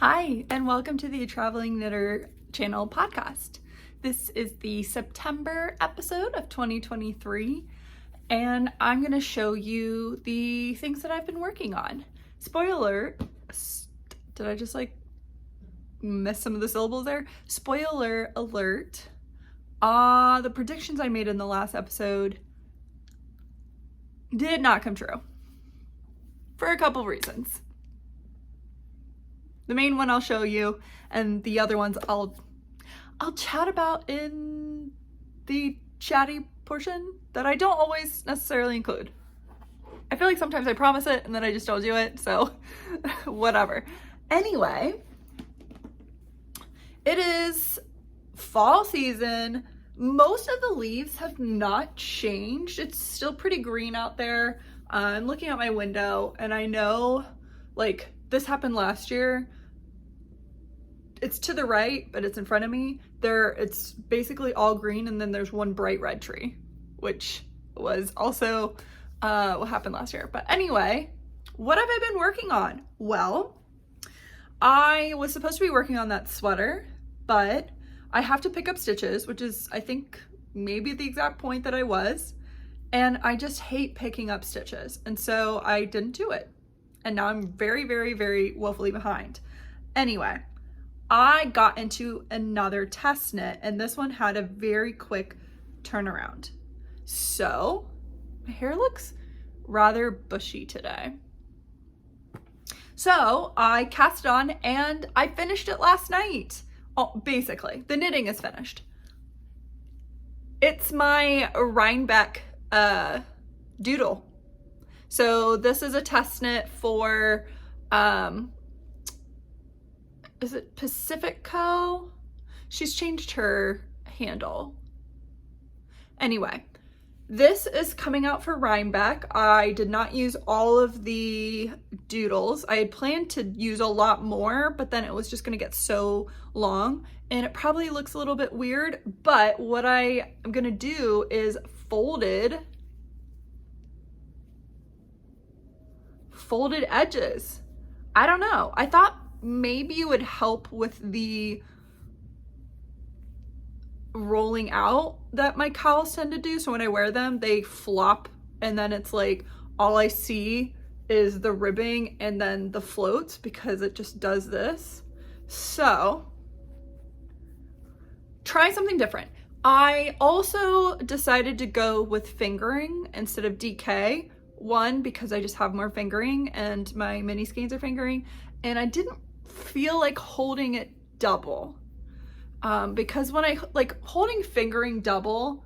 Hi, and welcome to the Traveling Knitter Channel podcast. This is the September episode of 2023, and I'm going to show you the things that I've been working on. Spoiler, did I just miss some of the syllables there? Spoiler alert, the predictions I made in the last episode did not come true for a couple reasons. The main one I'll show you, and the other ones I'll chat about in the chatty portion that I don't always necessarily include. I feel like sometimes I promise it and then I just don't do it, so whatever. Anyway, it is fall season. Most of the leaves have not changed. It's still pretty green out there. I'm looking out my window and I know this happened last year. It's to the right, but it's in front of me. It's basically all green, and then there's one bright red tree, which was also what happened last year. But anyway, what have I been working on? Well, I was supposed to be working on that sweater, but I have to pick up stitches, which is, I think, maybe the exact point that I was. And I just hate picking up stitches. And so I didn't do it. And now I'm very, very, very woefully behind. Anyway, I got into another test knit, and this one had a very quick turnaround. So my hair looks rather bushy today. So I cast it on and I finished it last night. Oh, basically, the knitting is finished. It's my Rhinebeck doodle. So this is a test knit for, is it Pacific Co? She's changed her handle. Anyway, this is coming out for Rhinebeck. I did not use all of the doodles. I had planned to use a lot more, but then it was just gonna get so long and it probably looks a little bit weird, but what I am gonna do is folded edges. I don't know. I thought maybe it would help with the rolling out that my cowls tend to do. So when I wear them, they flop and then it's like all I see is the ribbing and then the floats because it just does this. So try something different. I also decided to go with fingering instead of DK. One, because I just have more fingering and my mini skeins are fingering, and I didn't feel like holding it double. Because when I holding fingering double,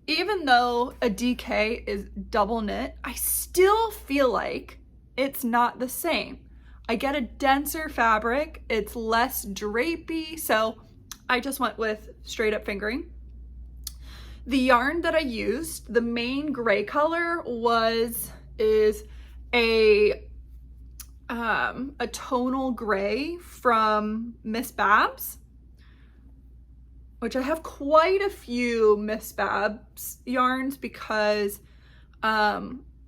even though a DK is double knit, I still feel like it's not the same. I get a denser fabric, it's less drapey, so I just went with straight up fingering. The yarn that I used, the main gray color is a tonal gray from Miss Babs, which I have quite a few Miss Babs yarns because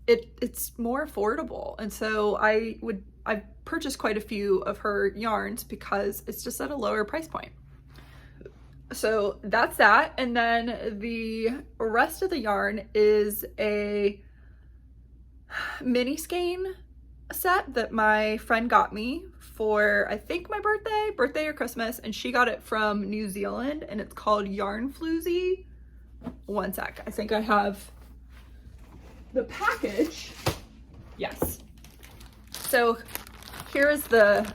it's more affordable, and so I've purchased quite a few of her yarns because it's just at a lower price point. So that's that, and then the rest of the yarn is a mini skein set that my friend got me for, I think, my birthday or Christmas, and she got it from New Zealand, and it's called Yarn Floozy. One sec, I think I have the package. Yes. So here is the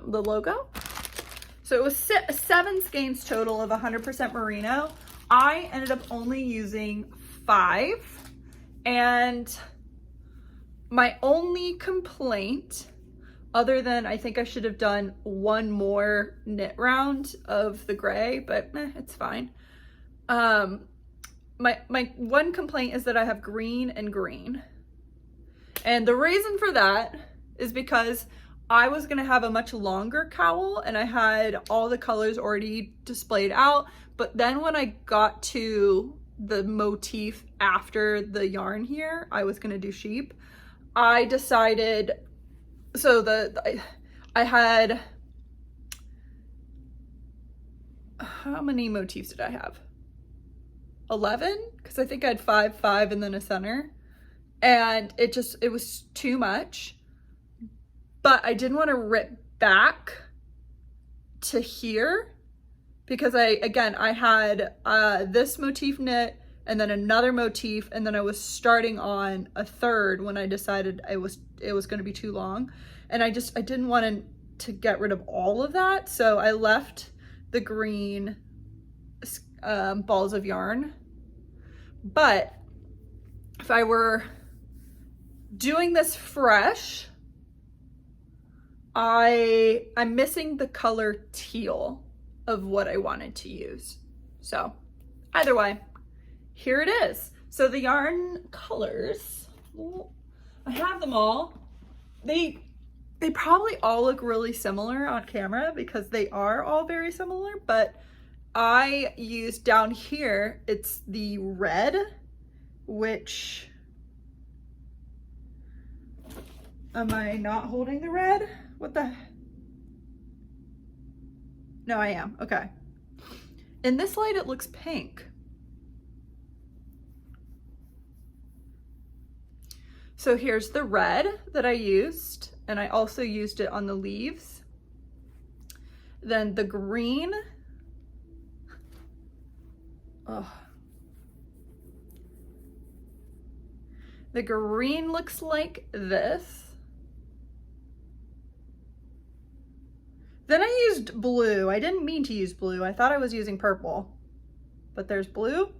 logo. So it was 7 skeins total of 100% merino. I ended up only using 5, and my only complaint, other than I think I should have done one more knit round of the gray, but it's fine. My one complaint is that I have green and green. And the reason for that is because I was gonna have a much longer cowl and I had all the colors already displayed out, but then when I got to the motif after the yarn here, I was gonna do sheep. I decided so I had, how many motifs did I have? 11? Because I think I had 5, 5, and then a center. And it was too much. But I didn't want to rip back to here because I had this motif knit and then another motif, and then I was starting on a third when I decided it was going to be too long, and I didn't want to get rid of all of that, so I left the green balls of yarn. But if I were doing this fresh, I'm missing the color teal of what I wanted to use. So either way, here it is. So the yarn colors, I have them all. They probably all look really similar on camera because they are all very similar, but I used down here, it's the red, which, am I not holding the red? What the? No, I am. Okay. In this light, it looks pink. So here's the red that I used, and I also used it on the leaves. Then the green. Oh. The green looks like this. Then I used blue. I didn't mean to use blue. I thought I was using purple, but there's blue.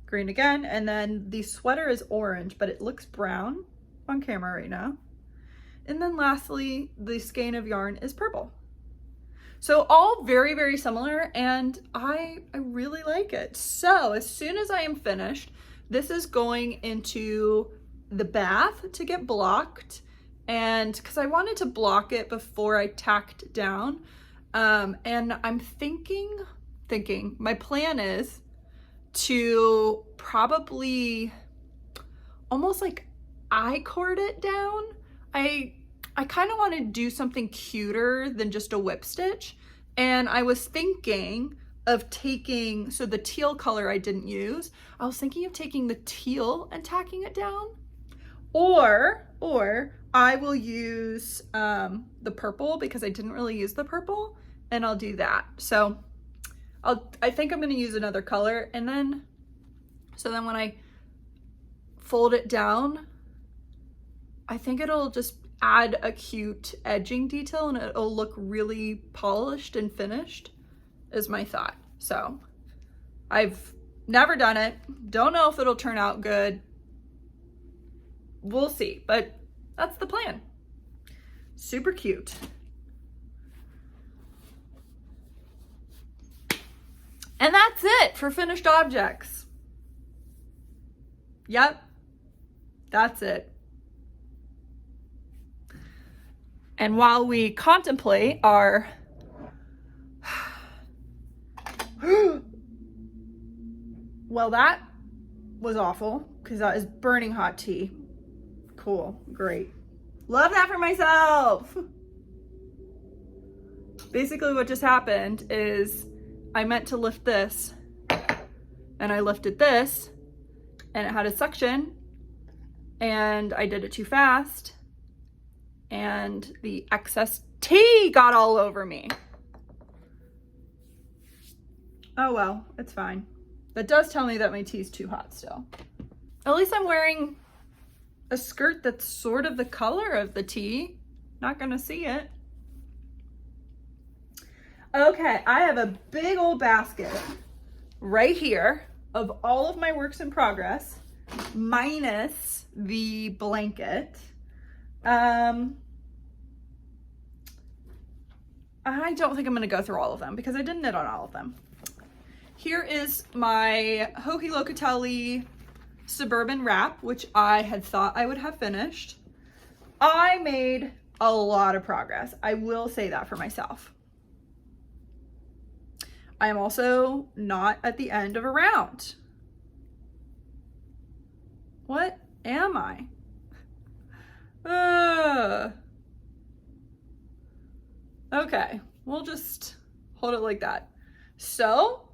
Green again, and then the sweater is orange, but it looks brown on camera right now. And then lastly, the skein of yarn is purple. So all very, very similar, and I really like it. So as soon as I am finished, this is going into the bath to get blocked, and because I wanted to block it before I tacked down. And I'm thinking, my plan is to probably almost like I-cord it down. I kind of want to do something cuter than just a whip stitch. And I was thinking of taking, so the teal color I didn't use, I was thinking of taking the teal and tacking it down. Or I will use the purple because I didn't really use the purple, and I'll do that. So I think I'm going to use another color, and then, so then when I fold it down, I think it'll just add a cute edging detail and it'll look really polished and finished, is my thought. So I've never done it. Don't know if it'll turn out good. We'll see, but that's the plan. Super cute. And that's it for finished objects. Yep, that's it. And while we contemplate our well, that was awful because that is burning hot tea. Cool, great. Love that for myself. Basically what just happened is I meant to lift this, and I lifted this, and it had a suction, and I did it too fast, and the excess tea got all over me. Oh well, it's fine. That does tell me that my tea's too hot still. At least I'm wearing a skirt that's sort of the color of the tea. Not gonna see it. Okay, I have a big old basket right here of all of my works in progress, minus the blanket. I don't think I'm gonna go through all of them because I didn't knit on all of them. Here is my Joji Locatelli Suburban wrap, which I had thought I would have finished. I made a lot of progress. I will say that for myself. I am also not at the end of a round. What am I? Okay, we'll just hold it like that. So,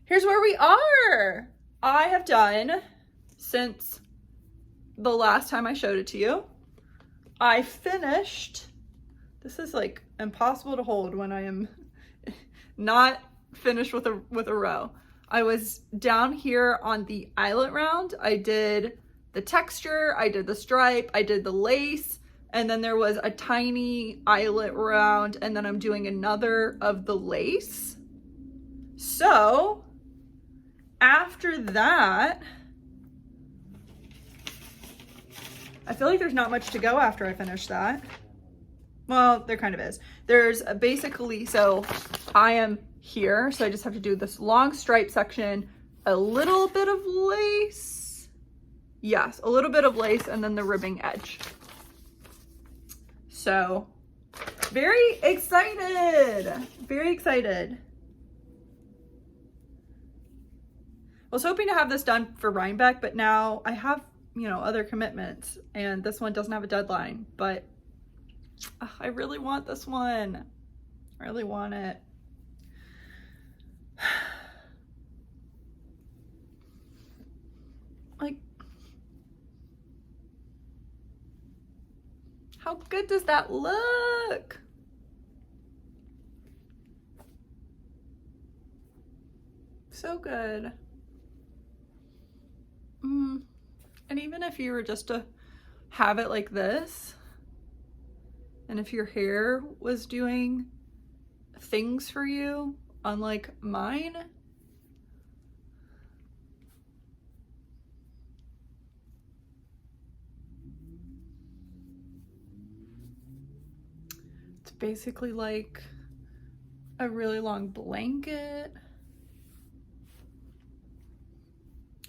here's where we are. I have done, since the last time I showed it to you, I finished, this is like impossible to hold when I am not finished with a row. I was down here on the eyelet round. I did the texture, I did the stripe, I did the lace, and then there was a tiny eyelet round, and then I'm doing another of the lace. So after that, I feel like there's not much to go after I finish that. Well, there kind of is. There's basically, so I am here, so I just have to do this long stripe section, a little bit of lace. Yes, a little bit of lace, and then the ribbing edge. So, very excited. Very excited. I was hoping to have this done for Rhinebeck, but now I have, you know, other commitments, and this one doesn't have a deadline, but I really want this one. I really want it. Like, how good does that look? So good. And even if you were just to have it like this, and if your hair was doing things for you, unlike mine, it's basically like a really long blanket.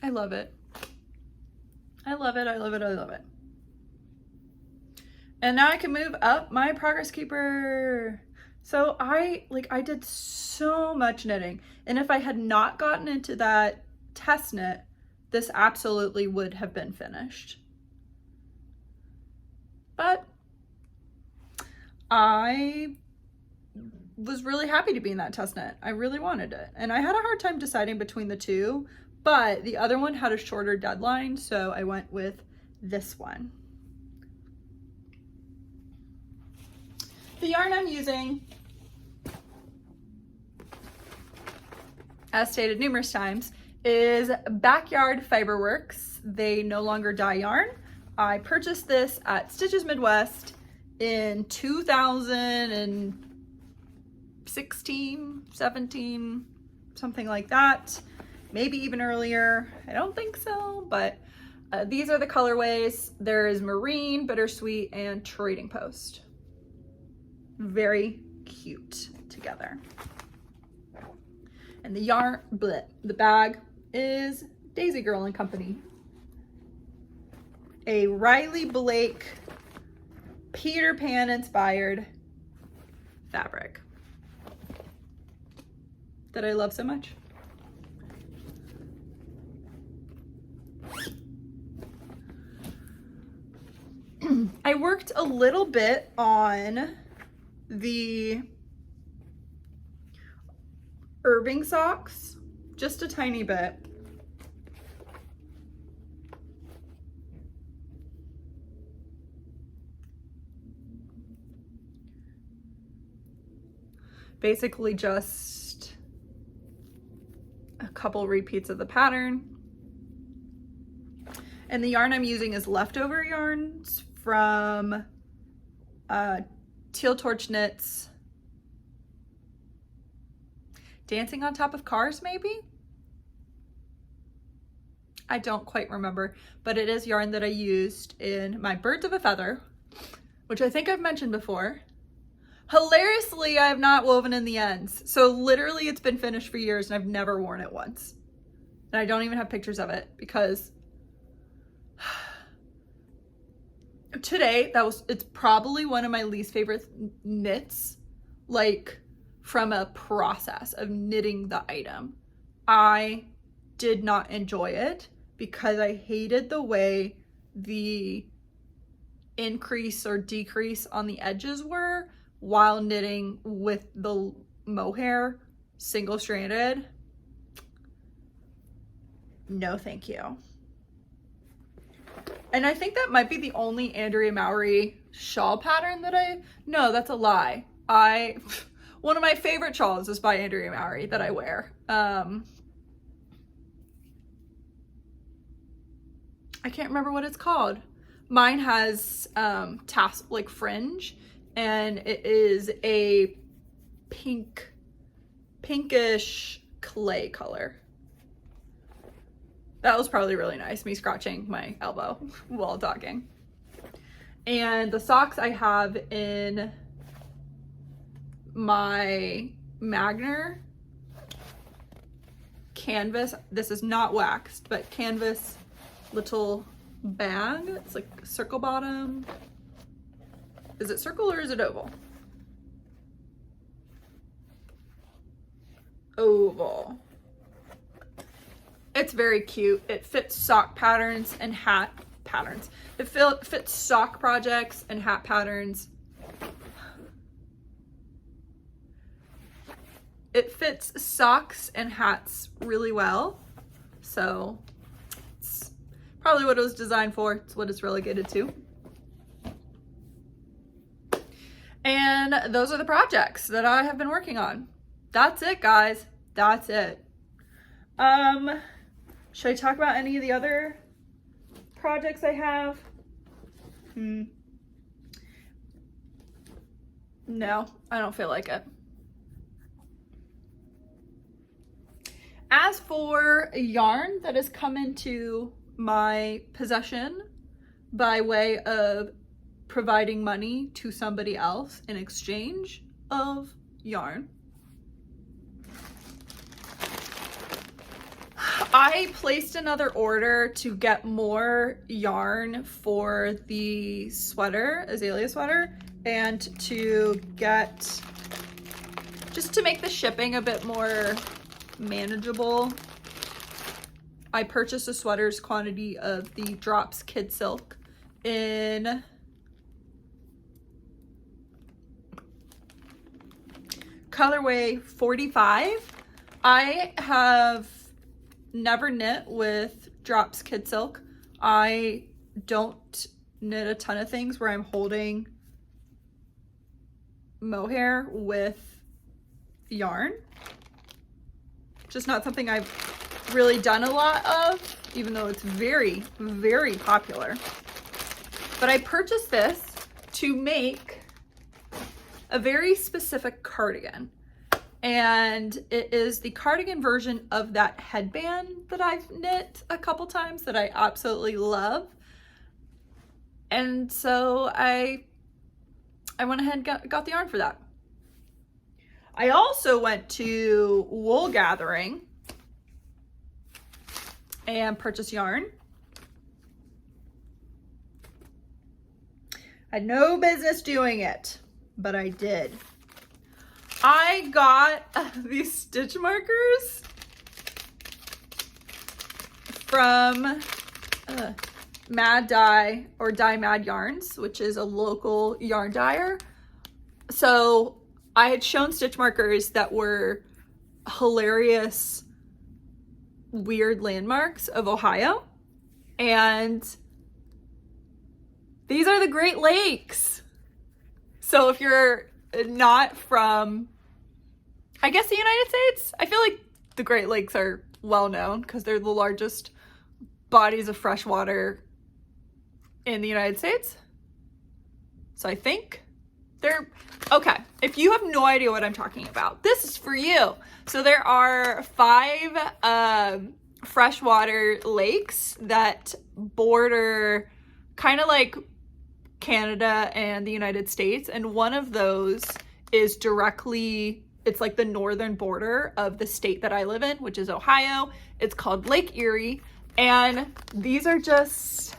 I love it. I love it, I love it, I love it. And now I can move up my Progress Keeper. So I did so much knitting. And if I had not gotten into that test knit, this absolutely would have been finished. But I was really happy to be in that test knit. I really wanted it. And I had a hard time deciding between the two, but the other one had a shorter deadline, so I went with this one. The yarn I'm using, as stated numerous times, is Backyard Fiberworks. They no longer dye yarn. I purchased this at Stitches Midwest in 2016, 17, something like that. Maybe even earlier. I don't think so, but these are the colorways. There is Marine, Bittersweet, and Trading Post. Very cute together. And the yarn, the bag is Daisy Girl and Company. A Riley Blake Peter Pan inspired fabric that I love so much. I worked a little bit on the Irving socks, just a tiny bit. Basically just a couple repeats of the pattern. And the yarn I'm using is leftover yarns from Teal Torch Knits Dancing on Top of Cars, maybe? I don't quite remember, but it is yarn that I used in my Birds of a Feather, which I think I've mentioned before. Hilariously, I have not woven in the ends. So literally it's been finished for years and I've never worn it once. And I don't even have pictures of it because today, it's probably one of my least favorite knits, like from a process of knitting the item. I did not enjoy it because I hated the way the increase or decrease on the edges were while knitting with the mohair single-stranded. No, thank you. And I think that might be the only Andrea Mowry shawl pattern that no, that's a lie. One of my favorite shawls is by Andrea Mowry that I wear. I can't remember what it's called. Mine has tassel, like fringe, and it is a pinkish clay color. That was probably really nice, me scratching my elbow while talking. And the socks I have in my Magner canvas, this is not waxed, but canvas little bag. It's like circle bottom. Is it circle or is it oval? Oval. It's very cute. It fits sock patterns and hat patterns. It fits sock projects and hat patterns. It fits socks and hats really well. So it's probably what it was designed for. It's what it's relegated to. And those are the projects that I have been working on. That's it, guys. That's it. Should I talk about any of the other projects I have? No, I don't feel like it. As for yarn that has come into my possession by way of providing money to somebody else in exchange of yarn, I placed another order to get more yarn for the sweater, Azalea sweater, and to get, just to make the shipping a bit more manageable. I purchased a sweater's quantity of the Drops Kid Silk in colorway 45. I have never knit with Drops Kid Silk. I don't knit a ton of things where I'm holding mohair with yarn. Just not something I've really done a lot of, even though it's very, very popular. But I purchased this to make a very specific cardigan. And it is the cardigan version of that headband that I've knit a couple times that I absolutely love. And so I went ahead and got the yarn for that. I also went to Wool Gathering and purchased yarn. I had no business doing it, but I did. I got these stitch markers from Mad Dye or Dye Mad Yarns, which is a local yarn dyer. So I had shown stitch markers that were hilarious, weird landmarks of Ohio. And these are the Great Lakes. So if you're not from, I guess, the United States, I feel like the Great Lakes are well known because they're the largest bodies of fresh water in the United States. So I think they're, okay, if you have no idea what I'm talking about, this is for you. So there are 5 freshwater lakes that border kind of like Canada and the United States, and one of those is directly, it's like the northern border of the state that I live in, which is Ohio. It's called Lake Erie, and these are just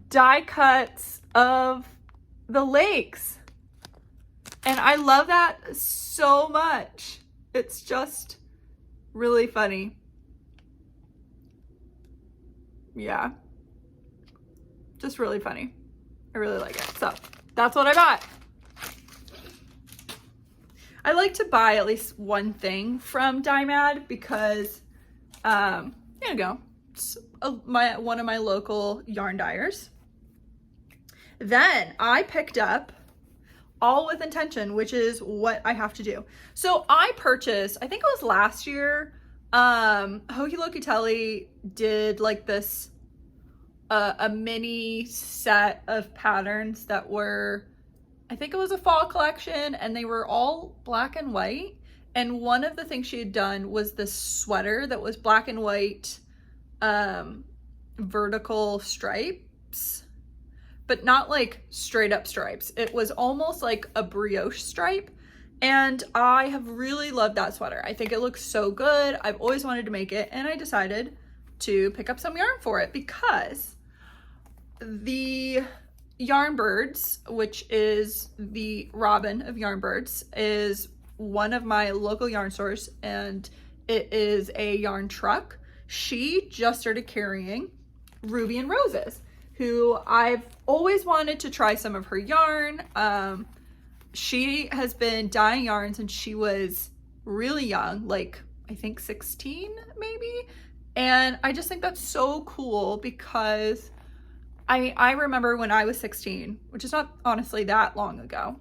die cuts of the lakes, and I love that so much. It's just really funny. Yeah, just really funny. I really like it. So that's what I bought. I like to buy at least one thing from Dymad because, there you go. It's one of my local yarn dyers. Then I picked up All With Intention, which is what I have to do. So I purchased, I think it was last year, Hoki Loki Telly did like this, a mini set of patterns that were, I think it was a fall collection, and they were all black and white. And one of the things she had done was this sweater that was black and white, vertical stripes, but not like straight up stripes. It was almost like a brioche stripe. And I have really loved that sweater. I think it looks so good. I've always wanted to make it, and I decided to pick up some yarn for it because the Yarnbirds, which is the Robin of Yarnbirds, is one of my local yarn stores, and it is a yarn truck. She just started carrying Ruby and Roses, who I've always wanted to try some of her yarn. She has been dyeing yarn since she was really young, like I think 16 maybe. And I just think that's so cool because I remember when I was 16, which is not honestly that long ago.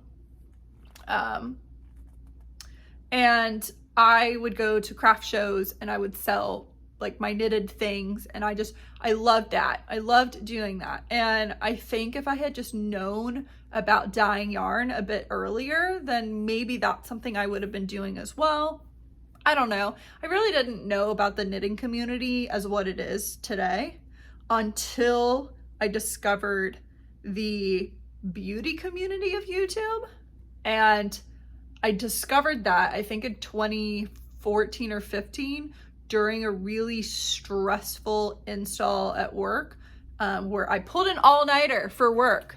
And I would go to craft shows and I would sell like my knitted things, and I loved that. I loved doing that. And I think if I had just known about dyeing yarn a bit earlier, then maybe that's something I would have been doing as well. I don't know. I really didn't know about the knitting community as what it is today until I discovered the beauty community of YouTube. And I discovered that I think in 2014 or 15 during a really stressful install at work, where I pulled an all-nighter for work.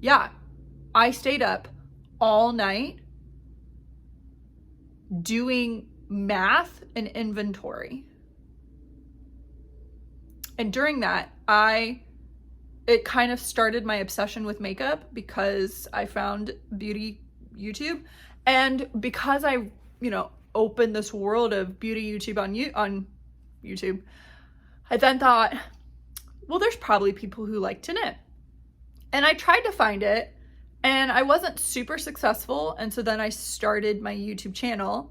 Yeah, I stayed up all night doing math and inventory. And during that, it kind of started my obsession with makeup because I found beauty YouTube. And because I, opened this world of beauty YouTube on YouTube, I then thought, well, there's probably people who like to knit. And I tried to find it and I wasn't super successful. And so then I started my YouTube channel.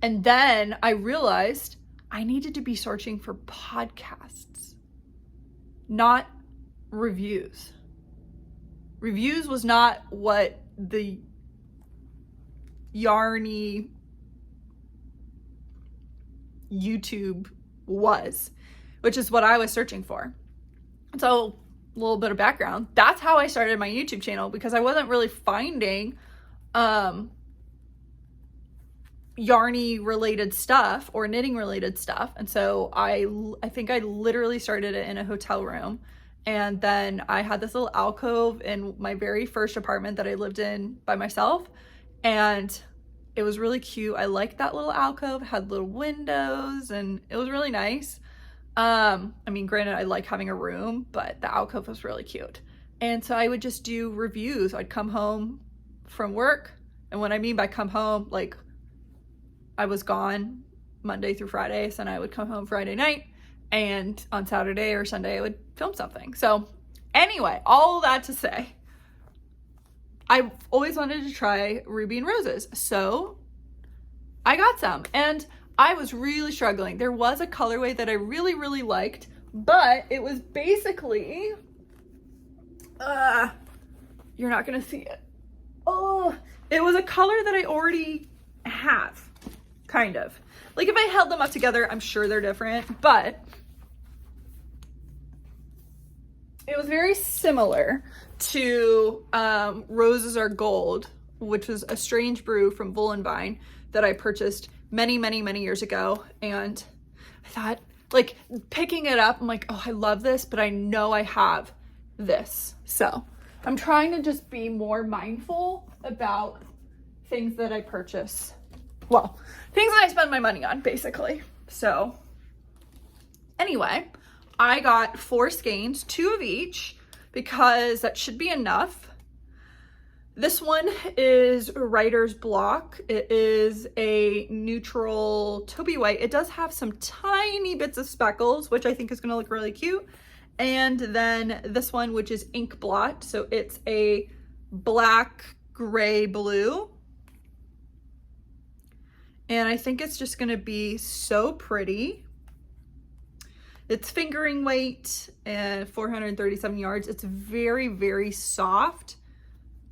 And then I realized I needed to be searching for podcasts, not reviews. Reviews was not what the yarny YouTube was, which is what I was searching for. So a little bit of background. That's how I started my YouTube channel, because I wasn't really finding yarny related stuff or knitting related stuff. And so I think I literally started it in a hotel room. And then I had this little alcove in my very first apartment that I lived in by myself. And it was really cute. I liked that little alcove. It had little windows and it was really nice. Granted, I like having a room, but the alcove was really cute. And so I would just do reviews. I'd come home from work. And what I mean by come home, like I was gone Monday through Friday. So then I would come home Friday night, and on Saturday or Sunday, I would film something. So anyway, all that to say, I've always wanted to try Ruby and Roses. So I got some and I was really struggling. There was a colorway that I really, really liked, but it was basically, you're not gonna see it. Oh, it was a color that I already have, kind of. Like if I held them up together, I'm sure they're different, but it was very similar to Roses Are Gold, which was a strange brew from Wollonvine that I purchased many, many, many years ago. And I thought, like, picking it up, I'm like, oh, I love this, but I know I have this. So I'm trying to just be more mindful about things that I purchase. Well, things that I spend my money on, basically. So anyway, I got 4 skeins, 2 of each, because that should be enough. This one is Writer's Block. It is a neutral taupey white. It does have some tiny bits of speckles, which I think is gonna look really cute. And then this one, which is Ink Blot. So it's a black, gray, blue. And I think it's just gonna be so pretty. It's fingering weight and 437 yards. It's very, very soft.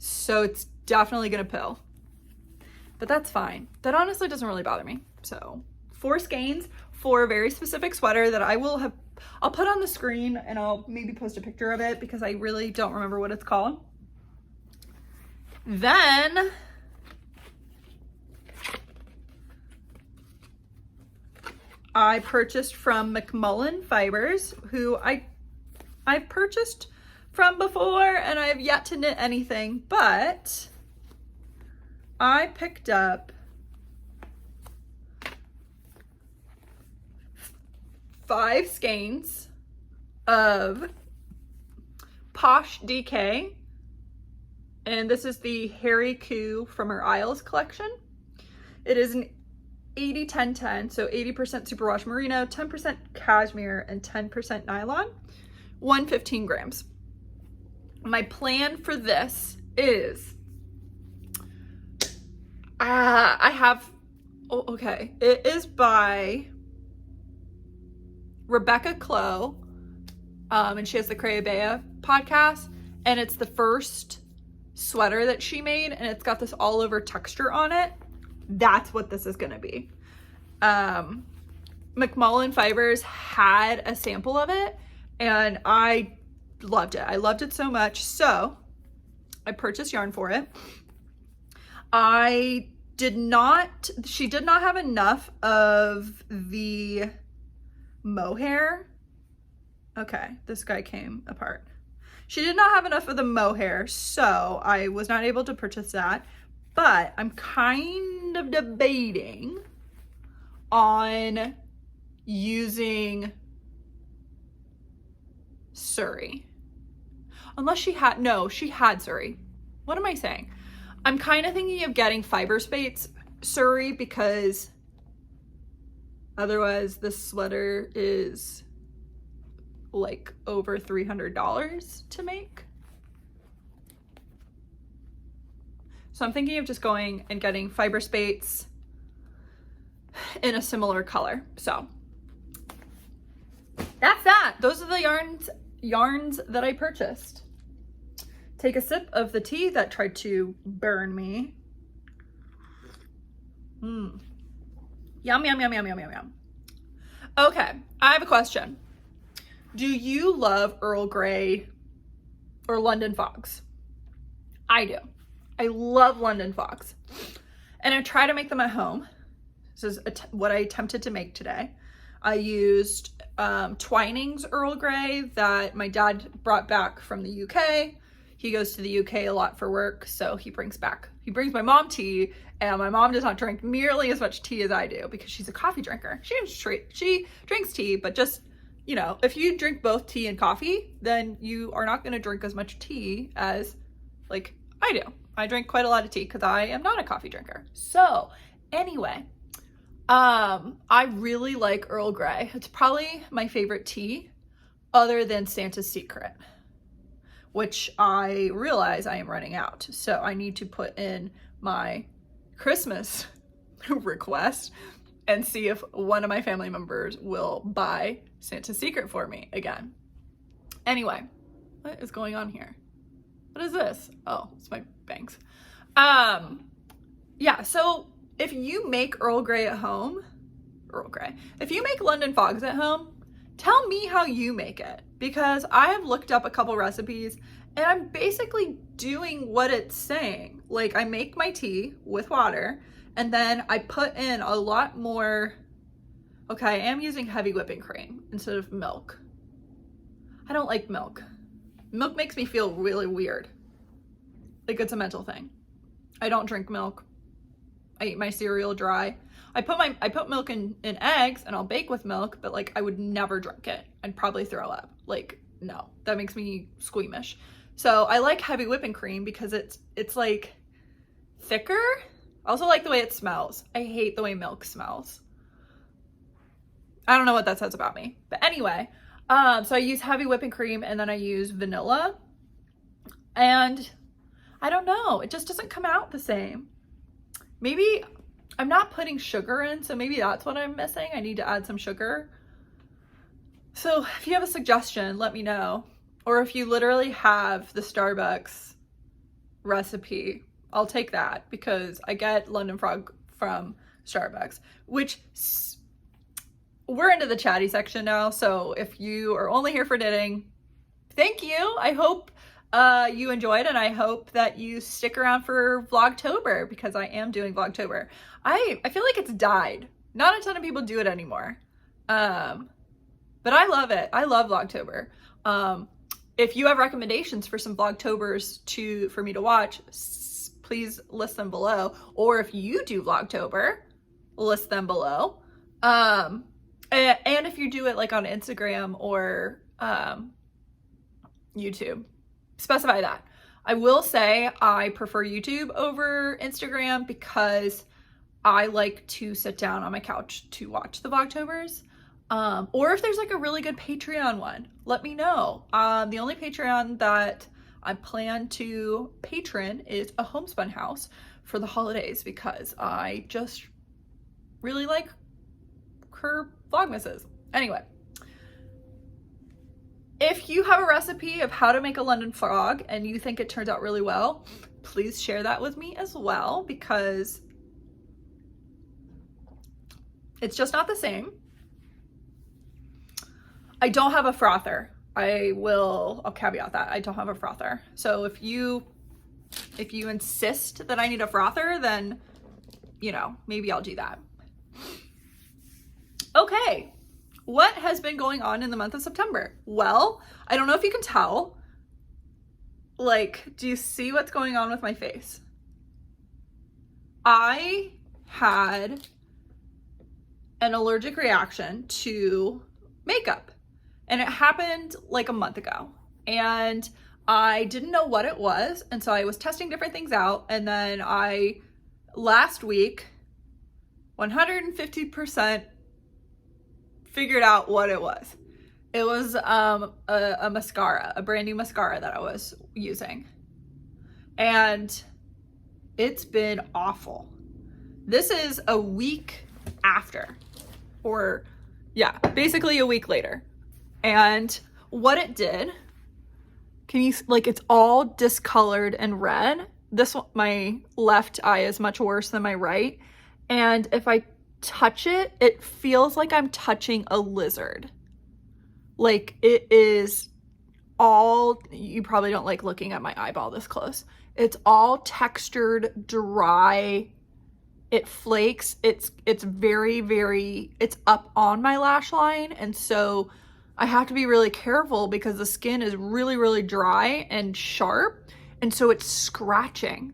So it's definitely gonna pill, but that's fine. That honestly doesn't really bother me. So 4 skeins for a very specific sweater that I'll put on the screen, and I'll maybe post a picture of it because I really don't remember what it's called. Then I purchased from McMullen Fibers, who I've purchased from before, and I have yet to knit anything, but I picked up 5 skeins of Posh DK, and this is the Harry Koo from her Isles collection. It is an 80-10-10, so 80% superwash merino, 10% cashmere, and 10% nylon, 115 grams. My plan for this is, it is by Rebecca Clow, and she has the Creabea podcast, and it's the first sweater that she made, and it's got this all over texture on it. That's what this is gonna be. McMullen Fibers had a sample of it, and I loved it. I loved it so much, so I purchased yarn for it. She did not have enough of the mohair. Okay, this guy came apart. She did not have enough of the mohair, so I was not able to purchase that, but I'm kind of debating on using Surrey. Unless she had Surrey. What am I saying? I'm kind of thinking of getting Fiber Space Surrey, because otherwise this sweater is like over $300 to make. So I'm thinking of just going and getting Fiber Space in a similar color. So that's that. Those are the yarns that I purchased. Take a sip of the tea that tried to burn me. Yum, yum, yum, yum, yum, yum, yum. Okay, I have a question. Do you love Earl Grey or London Fogs? I do. I love London Fogs. And I try to make them at home. This is what I attempted to make today. I used Twinings Earl Grey that my dad brought back from the UK. He goes to the UK a lot for work, so he brings my mom tea, and my mom does not drink nearly as much tea as I do because she's a coffee drinker. She drinks tea, but just, you know, if you drink both tea and coffee, then you are not going to drink as much tea as like I do. I drink quite a lot of tea because I am not a coffee drinker. So anyway, I really like Earl Grey. It's probably my favorite tea other than Santa's Secret, which I realize I am running out. So I need to put in my Christmas request and see if one of my family members will buy Santa's Secret for me again. Anyway, what is going on here? What is this? Oh, it's my bangs. Yeah, so if you make Earl Grey at home, if you make London Fogs at home, tell me how you make it, because I have looked up a couple recipes and I'm basically doing what it's saying. Like, I make my tea with water and then I put in a lot more. Okay, I am using heavy whipping cream instead of milk. I don't like milk. Milk makes me feel really weird. Like, it's a mental thing. I don't drink milk. I eat my cereal dry. I put milk in eggs and I'll bake with milk, but like I would never drink it. I'd probably throw up. Like, no, that makes me squeamish. So I like heavy whipping cream because it's like thicker. I also like the way it smells. I hate the way milk smells. I don't know what that says about me. But anyway, so I use heavy whipping cream and then I use vanilla. And I don't know, it just doesn't come out the same. Maybe I'm not putting sugar in, so maybe that's what I'm missing. I need to add some sugar. So if you have a suggestion, let me know. Or if you literally have the Starbucks recipe, I'll take that because I get London Frog from Starbucks, which we're into the chatty section now. So if you are only here for knitting, thank you. I hope you enjoyed, and I hope that you stick around for Vlogtober because I am doing Vlogtober. I feel like it's died. Not a ton of people do it anymore. But I love it. I love Vlogtober. If you have recommendations for some Vlogtobers for me to watch, please list them below. Or if you do Vlogtober, list them below. And if you do it like on Instagram or YouTube, specify that. I will say I prefer YouTube over Instagram because I like to sit down on my couch to watch the Vlogtobers. Or if there's like a really good Patreon one, let me know. The only Patreon that I plan to patron is a homespun house for the holidays because I just really like her Vlogmases. Anyway, if you have a recipe of how to make a London Frog and you think it turns out really well, please share that with me as well because it's just not the same. I don't have a frother. I'll caveat that. I don't have a frother. So if you insist that I need a frother, then, maybe I'll do that. Okay. What has been going on in the month of September? Well, I don't know if you can tell. Like, do you see what's going on with my face? I had an allergic reaction to makeup. And it happened like a month ago. And I didn't know what it was. And so I was testing different things out. And then last week, 150% figured out what it was. It was a mascara, a brand new mascara that I was using. And it's been awful. This is a week after, basically a week later. And what it did, it's all discolored and red. This one, my left eye is much worse than my right. And if I touch it, it feels like I'm touching a lizard. Like it is all, you probably don't like looking at my eyeball this close. It's all textured, dry. It flakes. It's very, very, it's up on my lash line. And so I have to be really careful because the skin is really, really dry and sharp. And so it's scratching.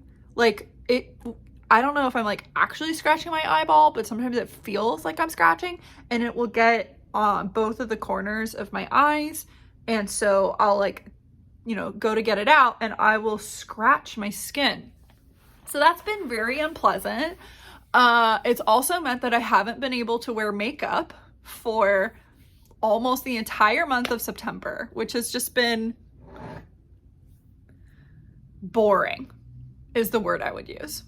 I don't know if I'm actually scratching my eyeball, but sometimes it feels like I'm scratching and it will get on both of the corners of my eyes. And so I'll go to get it out and I will scratch my skin. So that's been very unpleasant. It's also meant that I haven't been able to wear makeup for almost the entire month of September, which has just been boring is the word I would use.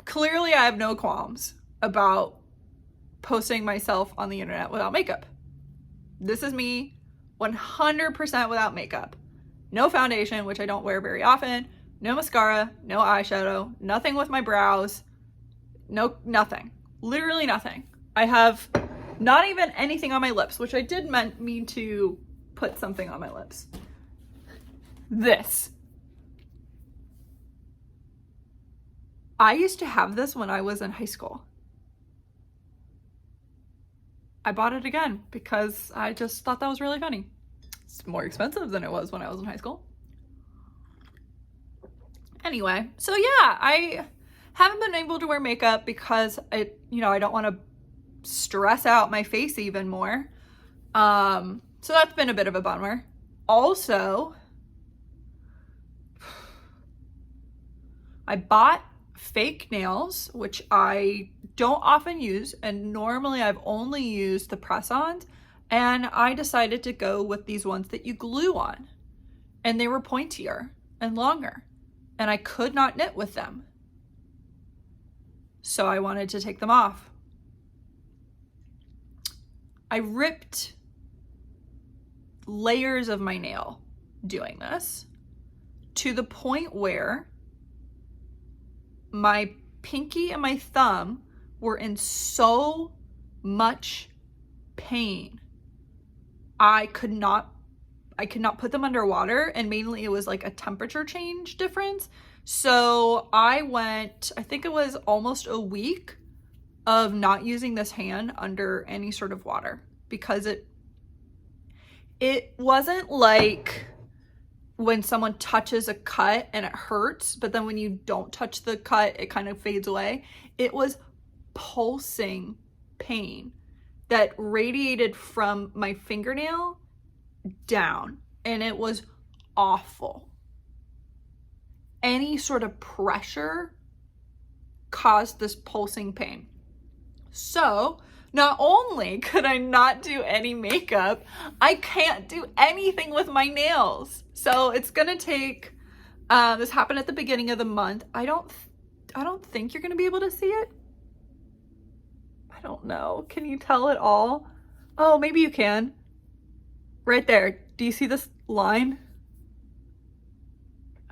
Clearly, I have no qualms about posting myself on the internet without makeup. This is me 100% without makeup. No foundation, which I don't wear very often. No mascara, no eyeshadow, nothing with my brows. No, nothing. Literally nothing. I have not even anything on my lips, which I did mean to put something on my lips. This. I used to have this when I was in high school. I bought it again because I just thought that was really funny. It's more expensive than it was when I was in high school. Anyway, so yeah, I Haven't been able to wear makeup because I don't want to stress out my face even more. So that's been a bit of a bummer. Also, I bought fake nails, which I don't often use, and normally I've only used the press-ons, and I decided to go with these ones that you glue on, and they were pointier and longer, and I could not knit with them. So I wanted to take them off. I ripped layers of my nail doing this to the point where my pinky and my thumb were in so much pain. I could not put them underwater, and mainly it was like a temperature change difference. So I think it was almost a week of not using this hand under any sort of water, because it wasn't like when someone touches a cut and it hurts, but then when you don't touch the cut, it kind of fades away. It was pulsing pain that radiated from my fingernail down, and it was awful. Any sort of pressure caused this pulsing pain. So not only could I not do any makeup, I can't do anything with my nails. So it's gonna take, this happened at the beginning of the month. I don't think you're gonna be able to see it. I don't know. Can you tell at all? Oh, maybe you can. Right there. Do you see this line?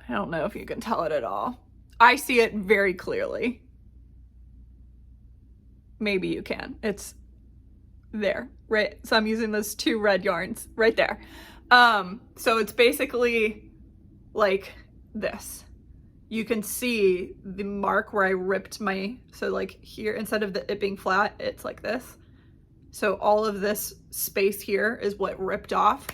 I don't know if you can tell it at all. I see it very clearly. Maybe you can. It's there, right? So I'm using those 2 red yarns right there. So it's basically like this. You can see the mark where I ripped so like here, instead of it being flat, it's like this. So all of this space here is what ripped off.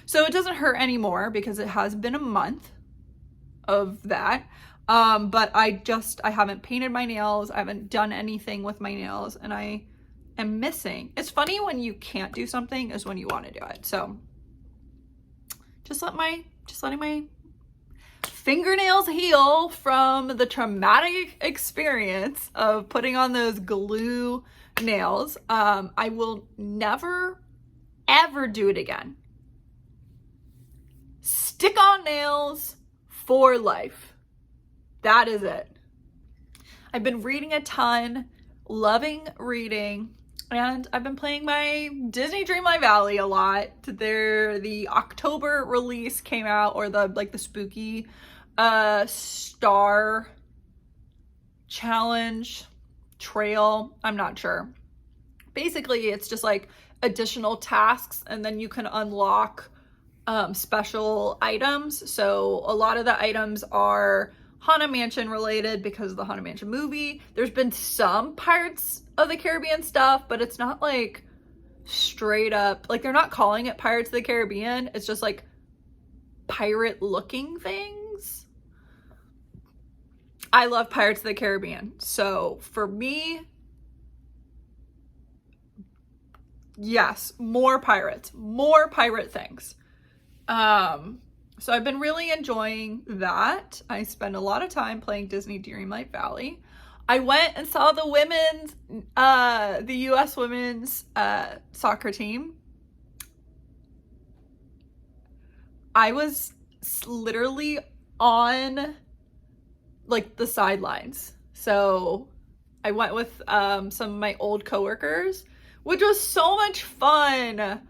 So it doesn't hurt anymore because it has been a month of that. But I haven't painted my nails. I haven't done anything with my nails, and I am missing. It's funny when you can't do something is when you want to do it. So just letting my fingernails heal from the traumatic experience of putting on those glue nails. I will never, ever do it again. Stick-on nails for life. That is it. I've been reading a ton, loving reading, and I've been playing my Disney Dreamlight Valley a lot. The October release came out, or the spooky star challenge trail. I'm not sure. Basically, it's just like additional tasks, and then you can unlock special items. So a lot of the items are Haunted Mansion related because of the Haunted Mansion movie. There's been some Pirates of the Caribbean stuff, but it's not like straight up, like they're not calling it Pirates of the Caribbean. It's just like pirate looking things. I love Pirates of the Caribbean. So for me, yes, more pirate things. So I've been really enjoying that. I spend a lot of time playing Disney Dreamlight Valley. I went and saw the US women's soccer team. I was literally on like the sidelines. So I went with some of my old coworkers, which was so much fun.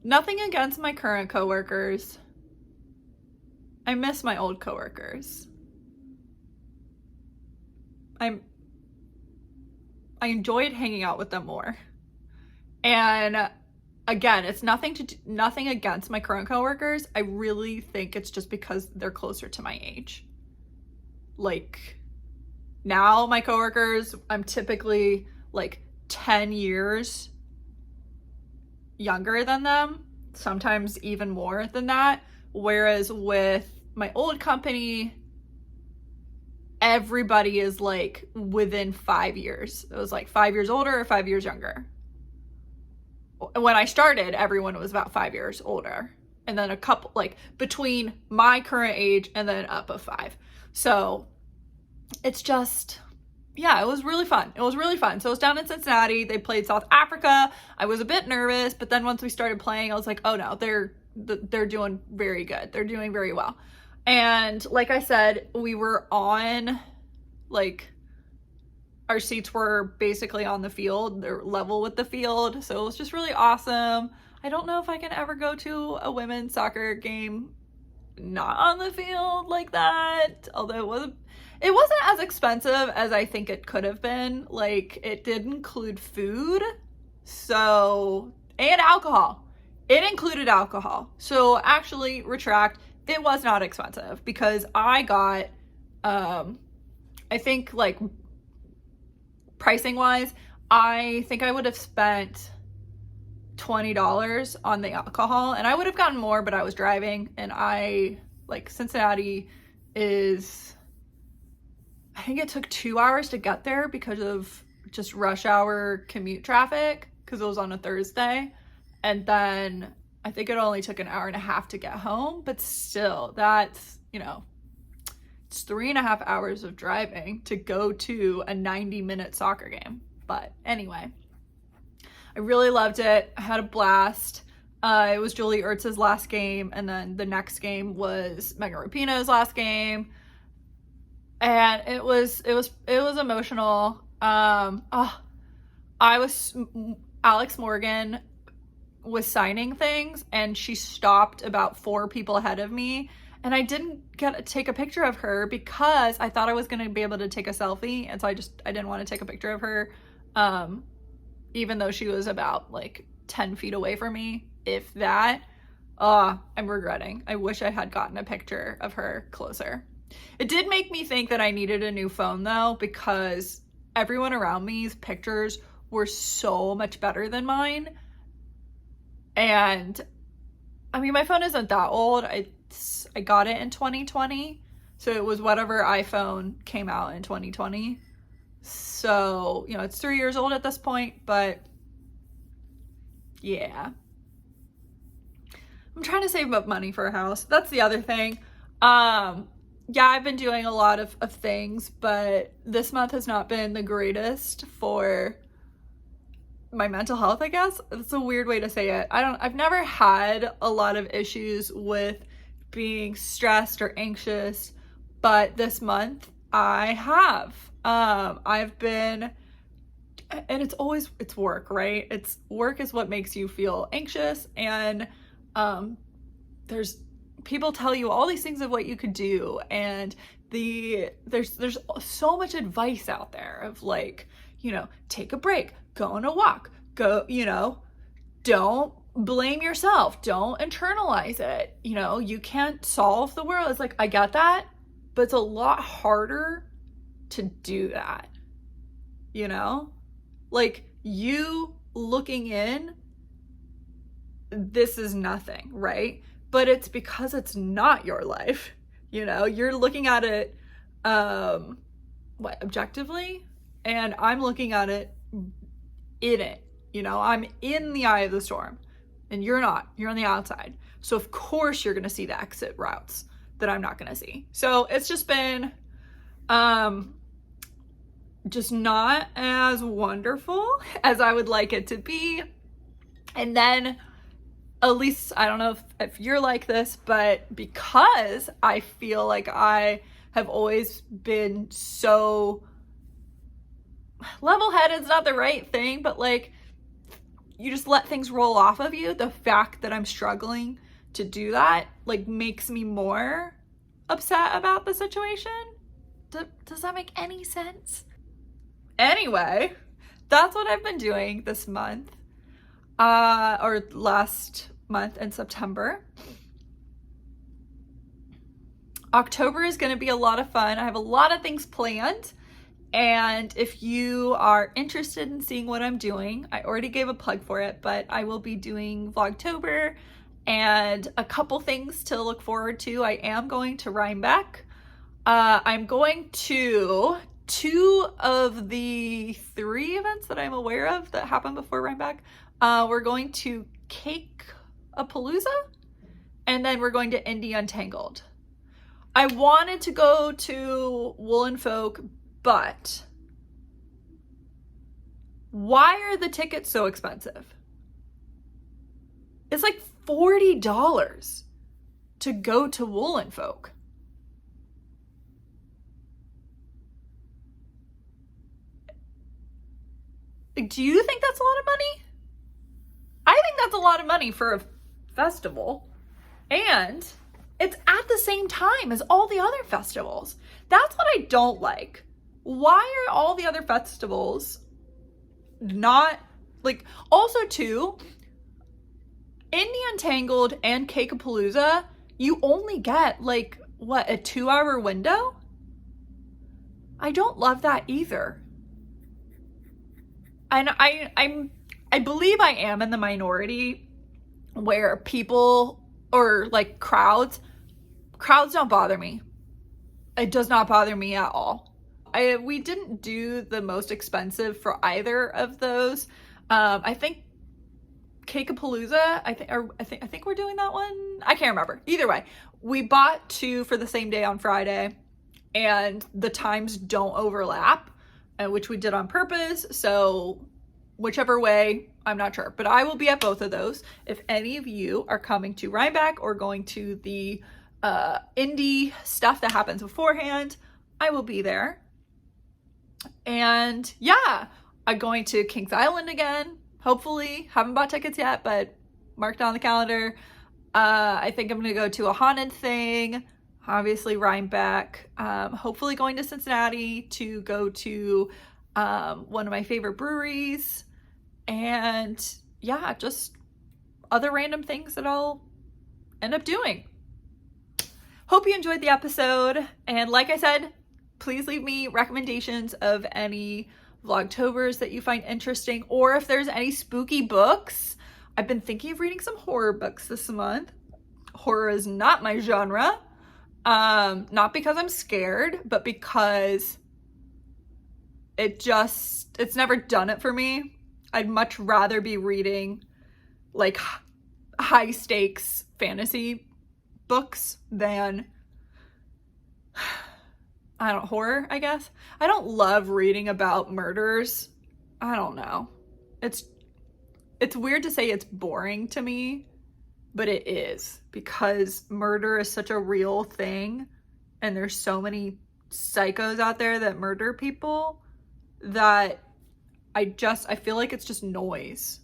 Nothing against my current coworkers. I miss my old coworkers. I enjoyed hanging out with them more. And again, it's nothing against my current coworkers. I really think it's just because they're closer to my age. Like now my coworkers, I'm typically like 10 years younger than them, sometimes even more than that. Whereas with my old company, everybody is like within 5 years. It was like 5 years older or 5 years younger. When I started, everyone was about 5 years older. And then a couple, like between my current age and then up of 5. So it's just, yeah, it was really fun. It was really fun. So it was down in Cincinnati. They played South Africa. I was a bit nervous, but then once we started playing, I was like, oh no, they're doing very good. They're doing very well. And like I said, we were on, like, our seats were basically on the field. They're level with the field. So it was just really awesome. I don't know if I can ever go to a women's soccer game not on the field like that. Although it wasn't as expensive as I think it could have been. Like, it did include food, so, and alcohol. It included alcohol. So actually, retract, it was not expensive because I got, I think, like, pricing wise, I think I would have spent $20 on the alcohol, and I would have gotten more, but I was driving, and Cincinnati is, I think it took 2 hours to get there because of just rush hour commute traffic, because it was on a Thursday. And then I think it only took an hour and a half to get home, but still, that's, it's 3.5 hours of driving to go to a 90-minute soccer game. But anyway, I really loved it. I had a blast. It was Julie Ertz's last game, and then the next game was Megan Rapinoe's last game. And it was emotional. Alex Morgan was signing things, and she stopped about 4 people ahead of me, and I didn't get to take a picture of her because I thought I was going to be able to take a selfie, and so I didn't want to take a picture of her, even though she was about like 10 feet away from me, if that. I'm regretting. I wish I had gotten a picture of her closer. It did make me think that I needed a new phone though, because everyone around me's pictures were so much better than mine. And I mean, my phone isn't that old. I got it in 2020. So it was whatever iPhone came out in 2020. So, it's 3 years old at this point, but yeah. I'm trying to save up money for a house. That's the other thing. Yeah, I've been doing a lot of things, but this month has not been the greatest for my mental health, I guess. It's a weird way to say it. I've never had a lot of issues with being stressed or anxious, but this month I have. I've been, and it's work, right? Work is what makes you feel anxious, and there's people tell you all these things of what you could do, and there's so much advice out there of like, take a break, go on a walk, go, don't blame yourself, don't internalize it, you can't solve the world. It's like, I get that, but it's a lot harder to do that, like, you looking in, this is nothing, right? But it's because it's not your life, you're looking at it, objectively, and I'm looking at it in it, I'm in the eye of the storm, and you're not, you're on the outside. So of course you're going to see the exit routes that I'm not going to see. So it's just been, just not as wonderful as I would like it to be. And then, at least, I don't know if you're like this, but because I feel like I have always been so level-headed, is not the right thing, but like, you just let things roll off of you. The fact that I'm struggling to do that, like, makes me more upset about the situation. Does that make any sense? Anyway, that's what I've been doing this month. Or last month in September. October is going to be a lot of fun. I have a lot of things planned, and if you are interested in seeing what I'm doing, I already gave a plug for it, but I will be doing Vlogtober, And a couple things to look forward to. I am going to Rhinebeck. I'm going to 2 of the 3 events that I'm aware of that happened before Rhinebeck. We're going to Cake-a-Palooza, and then we're going to Indie Untangled. I wanted to go to Woolen Folk, but why are the tickets so expensive? It's like $40 to go to Woolen Folk. Do you think that's a lot of money? I think that's a lot of money for a festival. And it's at the same time as all the other festivals. That's what I don't like. Why are all the other festivals not like, also too, Indie Untangled and Cake-a-Palooza, you only get like, what, a 2-hour window? I don't love that either. And I believe I am in the minority where people, or like crowds don't bother me. It does not bother me at all. We didn't do the most expensive for either of those. I think Cake-a-Palooza, I think we're doing that one. I can't remember. Either way, we bought 2 for the same day on Friday, and the times don't overlap, which we did on purpose. So whichever way, I'm not sure, but I will be at both of those. If any of you are coming to Rhinebeck or going to the indie stuff that happens beforehand, I will be there. And yeah, I'm going to Kings Island again. Hopefully, haven't bought tickets yet, but marked on the calendar. I think I'm gonna go to a haunted thing. Obviously Rhinebeck. Hopefully going to Cincinnati to go to one of my favorite breweries. And yeah, just other random things that I'll end up doing. Hope you enjoyed the episode. And like I said, please leave me recommendations of any Vlogtobers that you find interesting, or if there's any spooky books. I've been thinking of reading some horror books this month. Horror is not my genre. Not because I'm scared, but because it's never done it for me. I'd much rather be reading like high stakes fantasy books than horror, I guess. I don't love reading about murders. I don't know. It's weird to say it's boring to me, but it is, because murder is such a real thing, and there's so many psychos out there that murder people that I feel like it's just noise.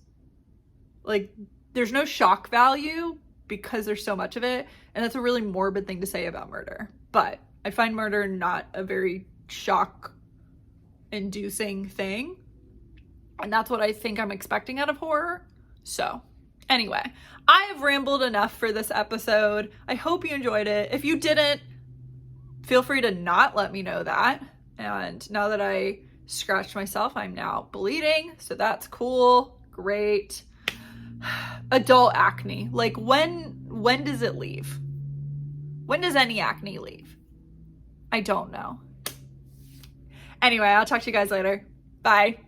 Like, there's no shock value because there's so much of it, and that's a really morbid thing to say about murder. But I find murder not a very shock-inducing thing, and that's what I think I'm expecting out of horror. So anyway, I have rambled enough for this episode. I hope you enjoyed it. If you didn't, feel free to not let me know that. And now that I scratched myself, I'm now bleeding, so that's cool. Great. Adult acne, like when does it leave? When does any acne leave? I don't know. Anyway, I'll talk to you guys later. Bye.